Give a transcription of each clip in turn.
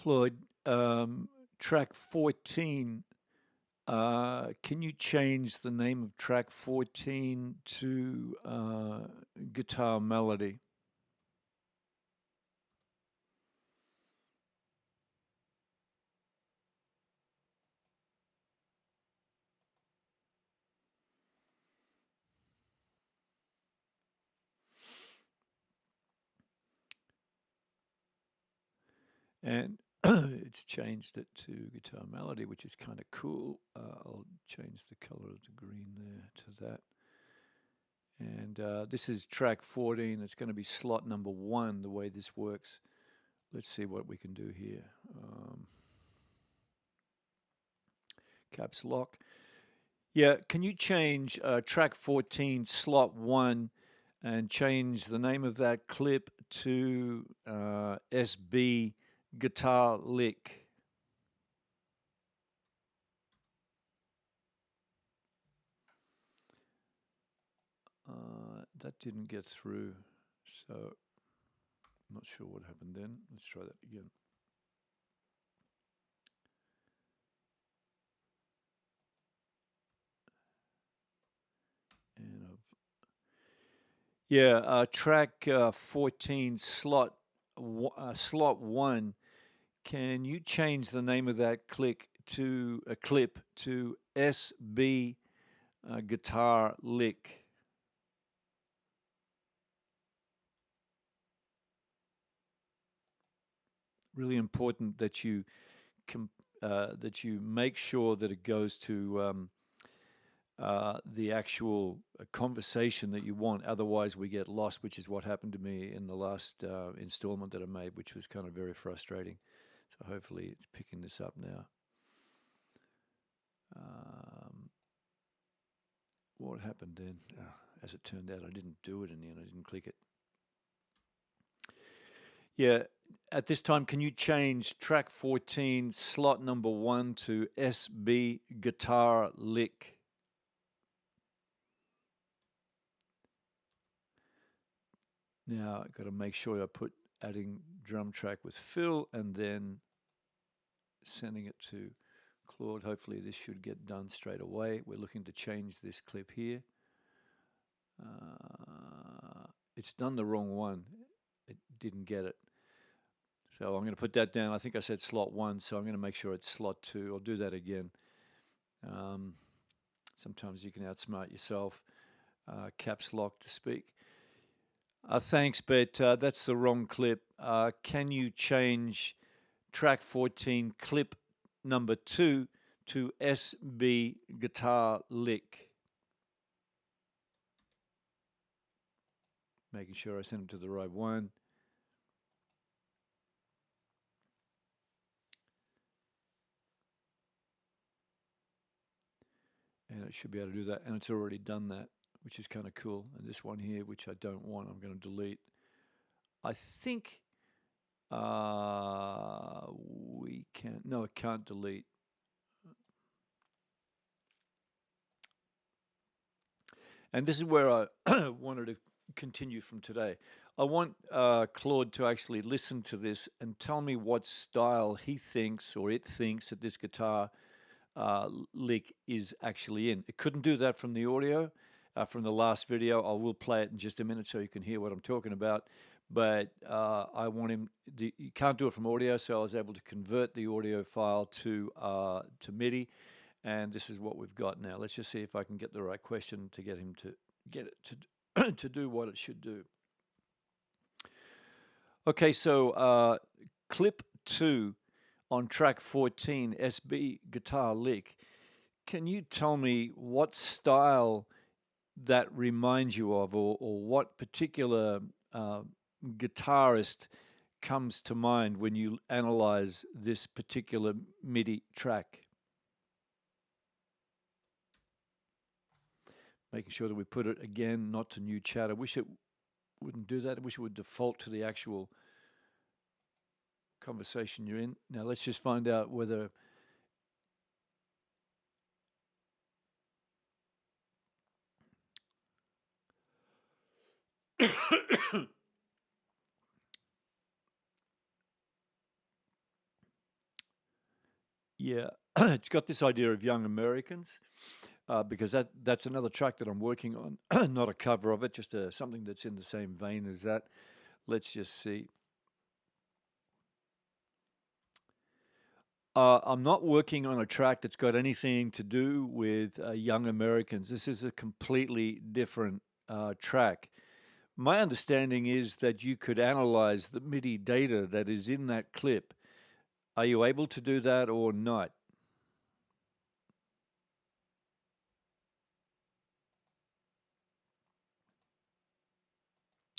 Claude, track 14, can you change the name of track 14 to guitar melody? And it's changed it to guitar melody, which is kind of cool. I'll change the color of the green there to that. And this is track 14. It's going to be slot number 1, the way this works. Let's see what we can do here. Caps lock. Yeah, can you change track 14, slot 1, and change the name of that clip to SB guitar lick? That didn't get through, so I'm not sure what happened then. Let's try that again. And track 14, slot 1. Can you change the name of that clip to SB guitar lick? Really important that you make sure that it goes to the actual conversation that you want. Otherwise, we get lost, which is what happened to me in the last installment that I made, which was kind of very frustrating. So hopefully it's picking this up now. What happened then? As it turned out, I didn't do it in the end. I didn't click it. Yeah, at this time, can you change track 14, slot number 1 to SB guitar lick? Now I've got to make sure I put adding drum track with fill and then sending it to Claude. Hopefully this should get done straight away. We're looking to change this clip here. It's done the wrong one. It didn't get it. So I'm going to put that down. I think I said slot 1, so I'm going to make sure it's slot 2. I'll do that again. Sometimes you can outsmart yourself. Caps lock to speak. Thanks, but that's the wrong clip. Can you change track 14, clip number 2 to SB guitar lick? Making sure I send it to the right one. And it should be able to do that. And it's already done that, which is kind of cool. And this one here, which I don't want, I'm going to delete. I think we can, no, it can't delete. And this is where I wanted to continue from today. I want Claude to actually listen to this and tell me what style he thinks or it thinks that this guitar lick is actually in. It couldn't do that from the audio, from the last video. I will play it in just a minute so you can hear what I'm talking about. But I want him, you can't do it from audio, so I was able to convert the audio file to MIDI. And this is what we've got now. Let's just see if I can get the right question to get him to get it to, to do what it should do. Okay, so clip 2 on track 14, SB guitar lick. Can you tell me what style that reminds you of, or what particular guitarist comes to mind when you analyze this particular MIDI track? Making sure that we put it again, not to new chat. I wish it wouldn't do that. I wish it would default to the actual conversation you're in. Now let's just find out whether Yeah, it's got this idea of young Americans because that's another track that I'm working on, not a cover of it, just something that's in the same vein as that. Let's just see. I'm not working on a track that's got anything to do with young Americans. This is a completely different track. My understanding is that you could analyze the MIDI data that is in that clip. Are you able to do that or not?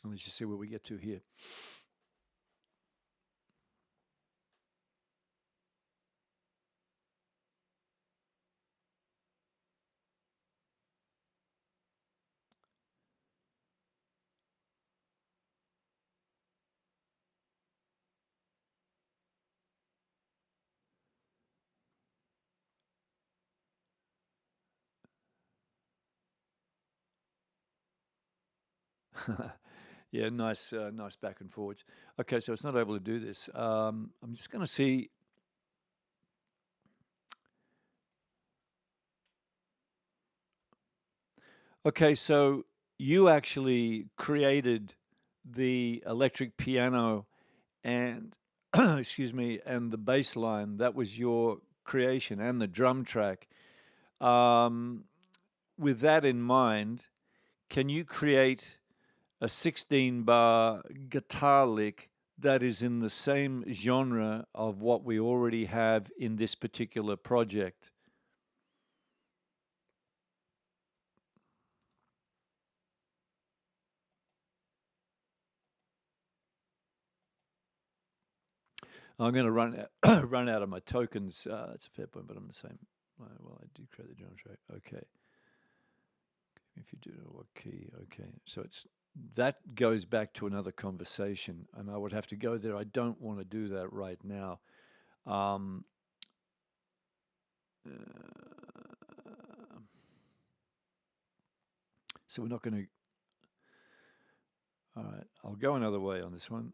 Let's just see what we get to here. Yeah, nice, nice back and forwards. Okay, so it's not able to do this. I'm just going to see. Okay, so you actually created the electric piano and, excuse me, and the bass line. That was your creation, and the drum track. Um, with that in mind, can you create a 16 bar guitar lick that is in the same genre of what we already have in this particular project? I'm going to run out of my tokens. That's a fair point, but I'm the same. Well, I did create the drum track. Okay. If you do know what key, okay. So it's that goes back to another conversation, and I would have to go there. I don't want to do that right now. Um, uh, so we're not going to. All right, I'll go another way on this one.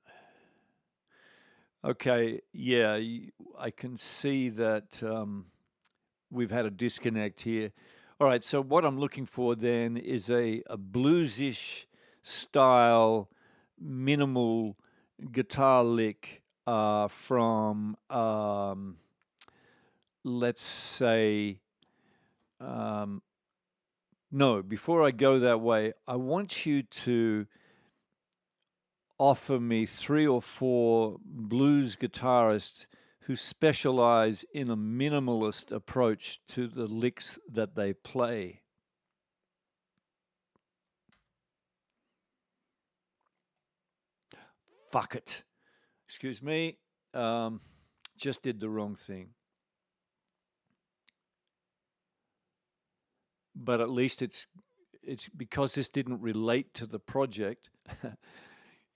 Okay, yeah, I can see that we've had a disconnect here. All right, so what I'm looking for then is a bluesish style, minimal guitar lick from, let's say, um, no, before I go that way, I want you to offer me three or four blues guitarists who specialize in a minimalist approach to the licks that they play. Fuck it. Excuse me. Um, just did the wrong thing. But at least it's because this didn't relate to the project.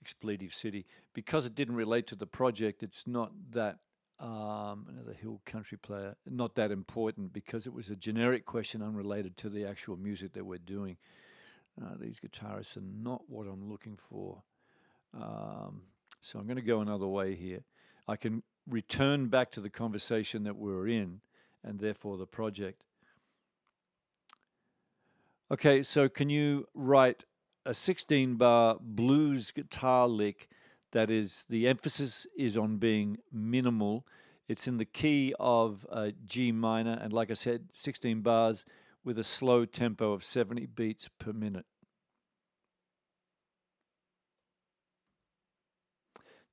Expletive City. Because it didn't relate to the project, it's not that another hill country player, not that important because it was a generic question unrelated to the actual music that we're doing. These guitarists are not what I'm looking for. Um, so I'm going to go another way here. I can return back to the conversation that we were in and therefore the project. Okay, so can you write a 16 bar blues guitar lick that is the emphasis is on being minimal? It's in the key of G minor, and like I said, 16 bars with a slow tempo of 70 beats per minute.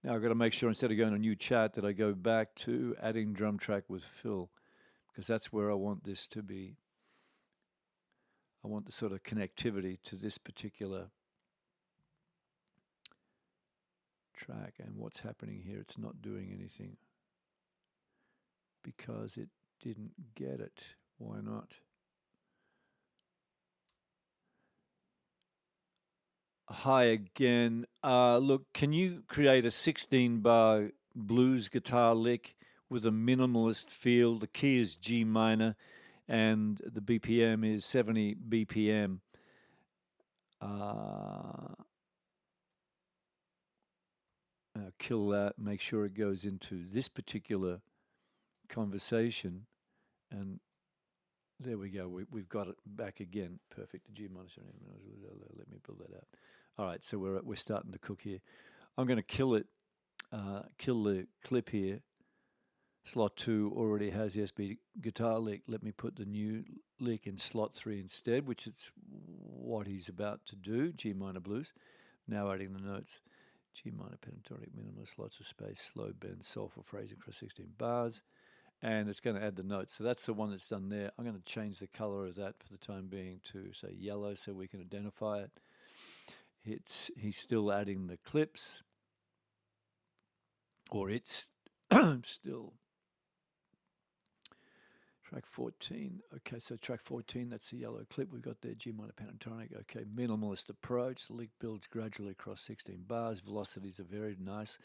Now I've got to make sure instead of going to new chat that I go back to adding drum track with Phil, because that's where I want this to be. I want the sort of connectivity to this particular track. And what's happening here, it's not doing anything because it didn't get it. Why not? Hi again. Look, can you create a 16 bar blues guitar lick with a minimalist feel? The key is G minor and the BPM is 70 BPM. Kill that, make sure it goes into this particular conversation, and there we go. We've got it back again. Perfect. The G minor 7. Let me build that out. All right, so we're starting to cook here. I'm going to kill it. Kill the clip here. Slot 2 already has the SB guitar lick. Let me put the new lick in slot 3 instead, which is what he's about to do. G minor blues. Now adding the notes. G minor pentatonic, minimalist, lots of space, slow bend, soulful phrasing across 16 bars. And it's going to add the notes. So that's the one that's done there. I'm going to change the color of that for the time being to, say, yellow so we can identify it. He's still adding the clips. Or it's still track 14. Okay, so track 14, that's the yellow clip we've got there, G minor pentatonic. Okay, minimalist approach. The lick builds gradually across 16 bars. Velocities are very nice.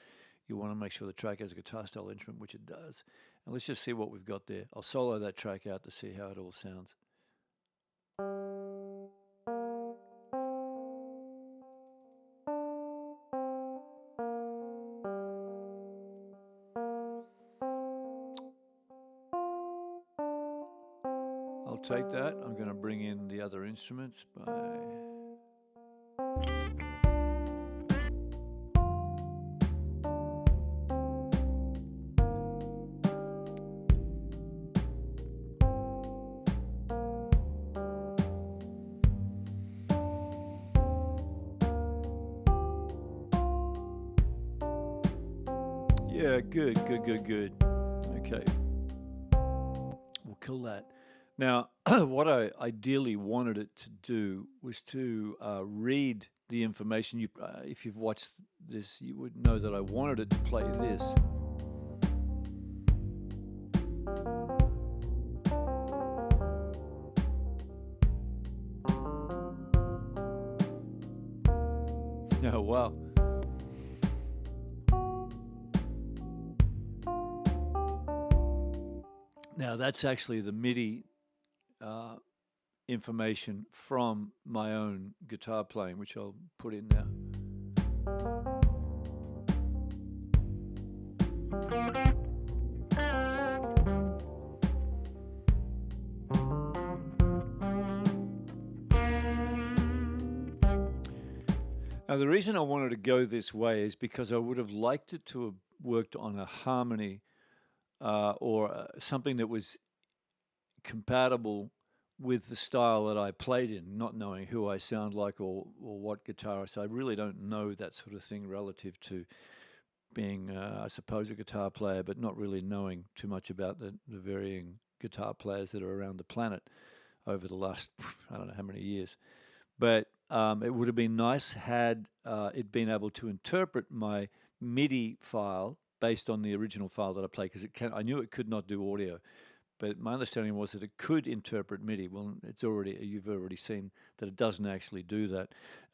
You want to make sure the track has a guitar style instrument, which it does. And let's just see what we've got there. I'll solo that track out to see how it all sounds. I'll take that. I'm going to bring in the other instruments by... Yeah, good. Okay. We'll kill that. Now, what I ideally wanted it to do was to read the information. If you've watched this, you would know that I wanted it to play this. Oh, wow. Now, that's actually the MIDI information from my own guitar playing, which I'll put in now. Now, the reason I wanted to go this way is because I would have liked it to have worked on a harmony or something that was compatible with the style that I played in, not knowing who I sound like or what guitarist. I really don't know that sort of thing relative to being, I suppose, a guitar player, but not really knowing too much about the varying guitar players that are around the planet over the last, I don't know how many years. But it would have been nice had it been able to interpret my MIDI file based on the original file that I played, because I knew it could not do audio. But my understanding was that it could interpret MIDI. Well, you've already seen that it doesn't actually do that.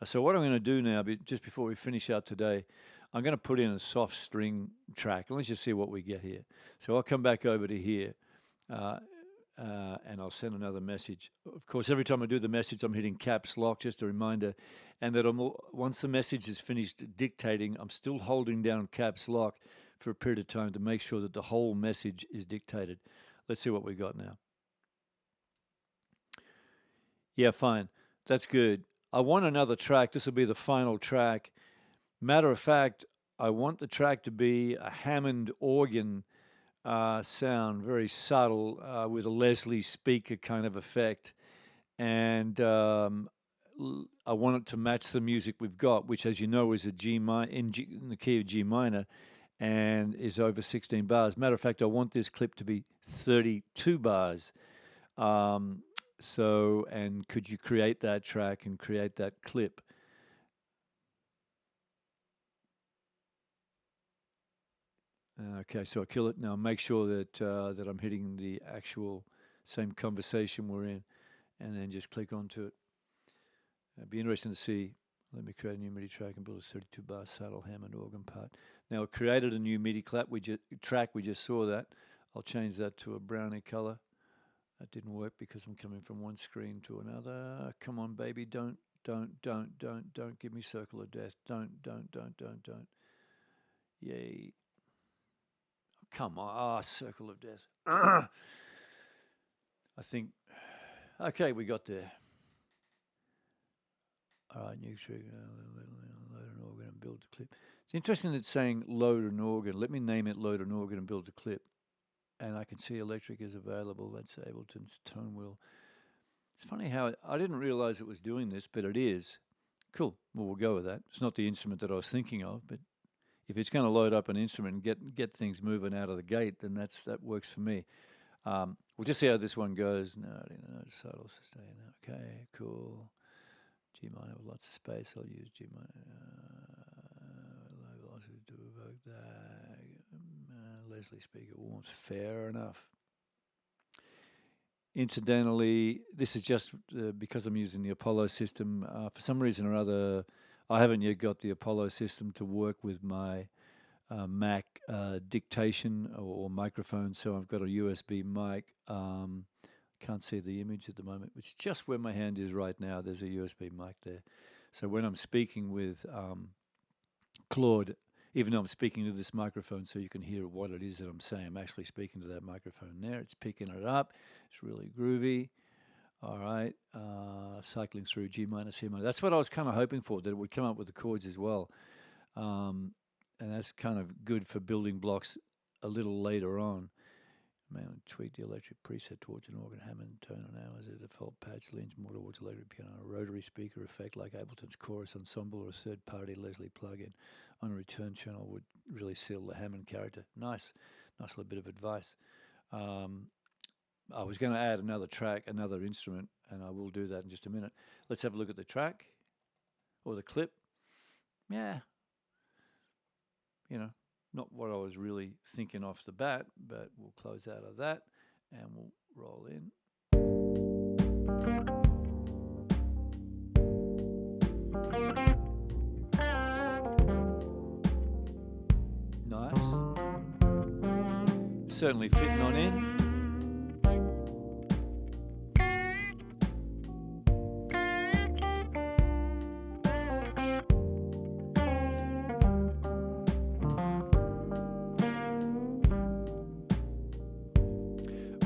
So what I'm going to do now, just before we finish out today, I'm going to put in a soft string track, and let's just see what we get here. So I'll come back over to here, and I'll send another message. Of course, every time I do the message, I'm hitting caps lock, just a reminder. And that once the message is finished dictating, I'm still holding down caps lock for a period of time to make sure that the whole message is dictated. Let's see what we got now. Yeah, fine. That's good. I want another track. This will be the final track. Matter of fact, I want the track to be a Hammond organ sound, very subtle, with a Leslie speaker kind of effect. And I want it to match the music we've got, which, as you know, is a in the key of G minor, and is over 16 bars. Matter of fact, I want this clip to be 32 bars. And could you create that track and create that clip? Okay, so I kill it. Now make sure that I'm hitting the actual same conversation we're in, and then just click onto it. It'd be interesting to see. Let me create a new MIDI track and build a 32-bar subtle Hammond organ part. Now, it created a new MIDI track. We just saw that. I'll change that to a brownie color. That didn't work because I'm coming from one screen to another. Come on, baby, don't give me circle of death. Don't. Yay. come on. Circle of death. I think, okay, we got there. All right, new trick, load an organ and build a clip. It's interesting it's saying load an organ. Let me name it load an organ and build a clip. And I can see electric is available. That's Ableton's tone wheel. It's funny how I didn't realize it was doing this, but it is. Cool. Well, we'll go with that. It's not the instrument that I was thinking of, but if it's going to load up an instrument and get things moving out of the gate, then that works for me. We'll just see how this one goes. No, subtle sustain. Okay, cool. G minor with lots of space. I'll use G minor. Low velocity to evoke that. Leslie speaker warms. Fair enough. Incidentally, this is just because I'm using the Apollo system. For some reason or other, I haven't yet got the Apollo system to work with my Mac dictation or microphone, so I've got a USB mic. Can't see the image at the moment, which is just where my hand is right now. There's a USB mic there. So when I'm speaking with Claude, even though I'm speaking to this microphone so you can hear what it is that I'm saying, I'm actually speaking to that microphone there. It's picking it up. It's really groovy. All right. Cycling through G minor, C minor. That's what I was kind of hoping for, that it would come up with the chords as well. And that's kind of good for building blocks a little later on. Man, tweak the electric preset towards an organ Hammond tone and now as a default patch leans more towards electric piano. A rotary speaker effect like Ableton's chorus ensemble or a third-party Leslie plugin on a return channel would really seal the Hammond character. Nice little bit of advice. I was going to add another track, another instrument, and I will do that in just a minute. Let's have a look at the track or the clip. Yeah, not what I was really thinking off the bat, but we'll close out of that and we'll roll in. Nice. Certainly fitting on in.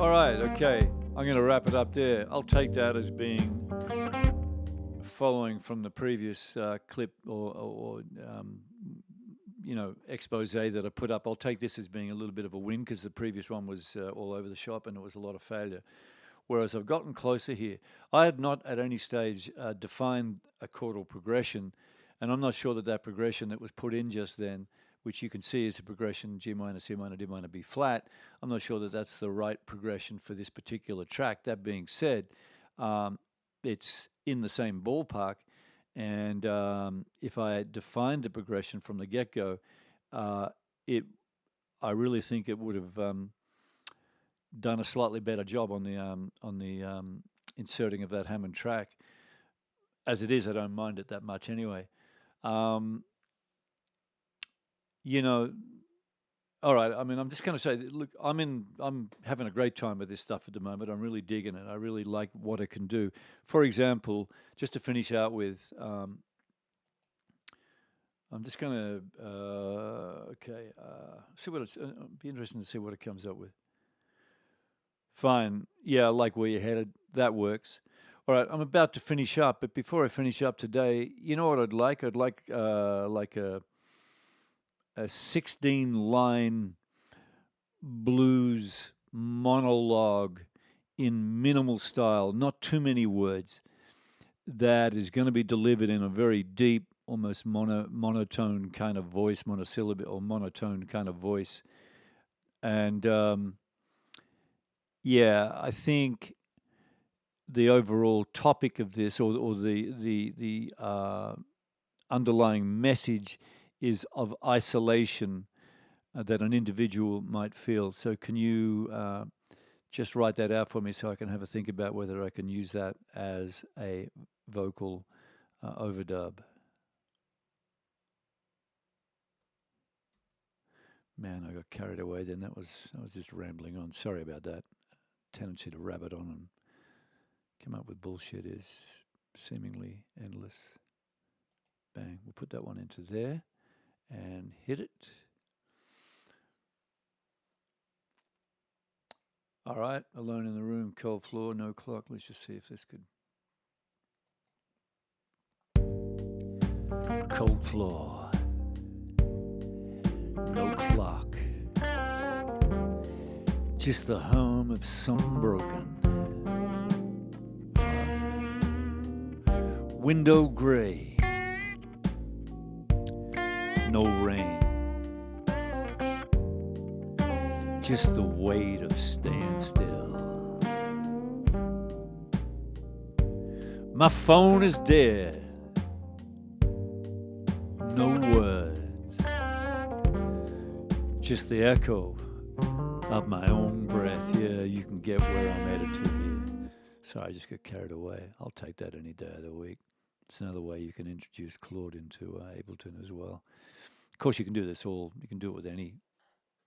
All right, okay, I'm going to wrap it up there. I'll take that as being following from the previous clip or expose that I put up. I'll take this as being a little bit of a win because the previous one was all over the shop and it was a lot of failure. Whereas I've gotten closer here. I had not at any stage defined a chordal progression, and I'm not sure that progression that was put in just then, which you can see is a progression G minor, C minor, D minor, B flat. I'm not sure that that's the right progression for this particular track. That being said, it's in the same ballpark, and if I had defined the progression from the get-go, I really think it would have done a slightly better job on the inserting of that Hammond track. As it is, I don't mind it that much anyway. All right. I mean, I'm just going to say, look, I'm having a great time with this stuff at the moment. I'm really digging it. I really like what it can do. For example, just to finish out with, I'm just going to, see what it's. Be interesting to see what it comes up with. Fine. Yeah, I like where you're headed. That works. All right. I'm about to finish up, but before I finish up today, you know what I'd like? I'd like a 16-line blues monologue in minimal style, not too many words, that is going to be delivered in a very deep, almost monotone kind of voice, monosyllable or monotone kind of voice. And I think the overall topic of this or the underlying message is of isolation that an individual might feel. So can you just write that out for me so I can have a think about whether I can use that as a vocal overdub? Man, I got carried away then. I was just rambling on. Sorry about that. Tendency to rabbit on and come up with bullshit is seemingly endless. Bang. We'll put that one into there and hit it. All right, alone in the room, cold floor, no clock. Let's just see if this could. Cold floor, no clock. Just the hum of some broken. Window gray, no rain. Just the weight of staying still. My phone is dead. No words. Just the echo of my own breath. Yeah, you can get where I'm headed to here. Sorry, I just got carried away. I'll take that any day of the week. It's another way you can introduce Claude into Ableton as well. Of course, you can do this all. You can do it with any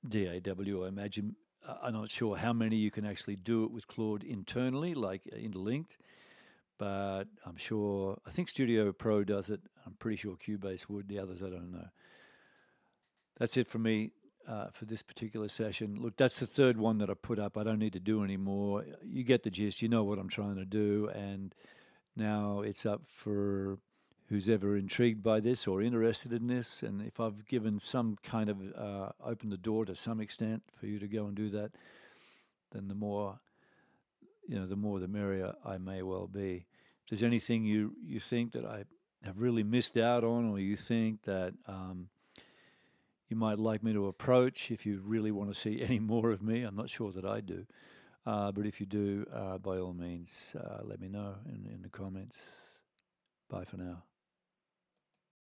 DAW, I imagine. I'm not sure how many you can actually do it with Claude internally, like interlinked, but I think Studio Pro does it. I'm pretty sure Cubase would. The others, I don't know. That's it for me for this particular session. Look, that's the third one that I put up. I don't need to do any more. You get the gist. You know what I'm trying to do, and now it's up for who's ever intrigued by this or interested in this. And if I've given some kind of opened the door to some extent for you to go and do that, then the more the merrier I may well be. If there's anything you think that I have really missed out on, or you think that you might like me to approach, if you really want to see any more of me, I'm not sure that I do. But if you do, by all means, let me know in the comments. Bye for now.